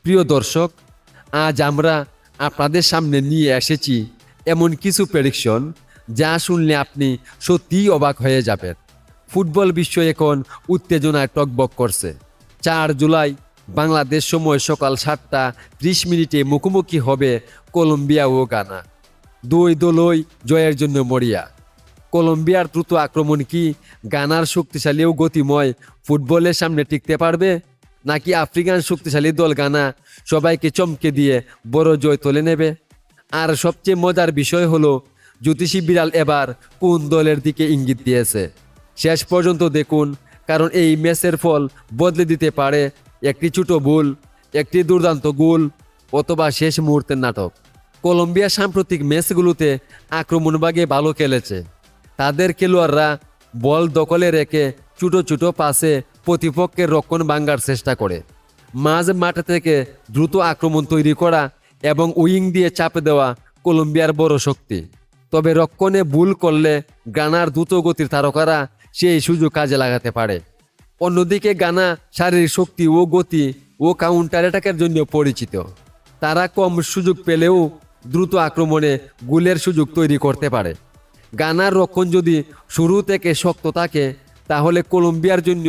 প্রিয় দর্শক, আজ আমরা আপনাদের সামনে নিয়ে এসেছি এমন কিছু প্রেডিকশন যা শুনলে আপনি সত্যিই অবাক হয়ে যাবেন। ফুটবল বিশ্ব এখন উত্তেজনায় টকবক করছে। 4 জুলাই বাংলাদেশ সময় সকাল 7:30 মুখোমুখি হবে কলম্বিয়া ও গানা। দুই দলই জয়ের জন্য মরিয়া। কলম্বিয়ার দ্রুত আক্রমণ কি গানার শক্তিশালী ও গতিময় ফুটবলের সামনে টিকতে পারবে, নাকি আফ্রিকান শক্তিশালী দল গানা সবাইকে চমকে দিয়ে বড় জয় তুলে নেবে? আর সবচেয়ে মজার বিষয় হলো জ্যোতিষী বিড়াল এবার কোন দলের দিকে ইঙ্গিত দিয়েছে। শেষ পর্যন্ত দেখুন, কারণ এই ম্যাচের ফল বদলে দিতে পারে একটি ছোট ভুল, একটি দুর্দান্ত গোল, অথবা শেষ মুহূর্তের নাটক। কলম্বিয়া সাম্প্রতিক ম্যাচগুলোতে আক্রমণভাগে ভালো খেলেছে। তাদের খেলোয়াড়রা বল দখলে রেখে ছোট ছোট পাসে প্রতিপক্ষের রক্ষণ ভাঙার চেষ্টা করে। মাঝ মাঠ থেকে দ্রুত আক্রমণ তৈরি করা এবং উইং দিয়ে চাপে দেওয়া কলম্বিয়ার বড় শক্তি। তবে রক্ষণে ভুল করলে গানার দ্রুত গতির তারকারা সেই সুযোগ কাজে লাগাতে পারে। অন্যদিকে গানা শারীরিক শক্তি ও গতি ও কাউন্টার অ্যাটাকের জন্য পরিচিত। তারা কম সুযোগ পেলেও দ্রুত আক্রমণে গোলের সুযোগ তৈরি করতে পারে। গানার রক্ষণ যদি শুরু থেকে শক্ত থাকে, তাহলে কলম্বিয়ার জন্য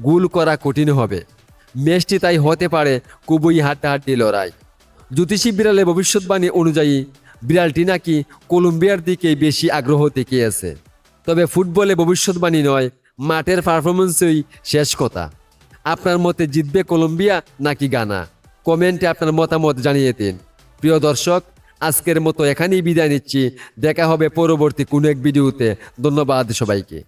গোল করা কঠিন হবে। ম্যাচটি তাই হতে পারে খুবই হাড্ডাহাড্ডি লড়াই। জ্যোতিষী বিড়ালের ভবিষ্যৎবাণী অনুযায়ী বিড়ালটি নাকি কলম্বিয়ার দিকেই বেশি আগ্রহ দেখিয়েছে। তবে ফুটবলে ভবিষ্যৎবাণী নয়, মাঠের পারফরমেন্সই শেষ কথা। আপনার মতে জিতবে কলম্বিয়া নাকি গানা? কমেন্টে আপনার মতামত জানিয়ে দিন। প্রিয় দর্শক, আজকের মতো এখানেই বিদায় নিচ্ছি। দেখা হবে পরবর্তী কোনো এক ভিডিওতে। ধন্যবাদ সবাইকে।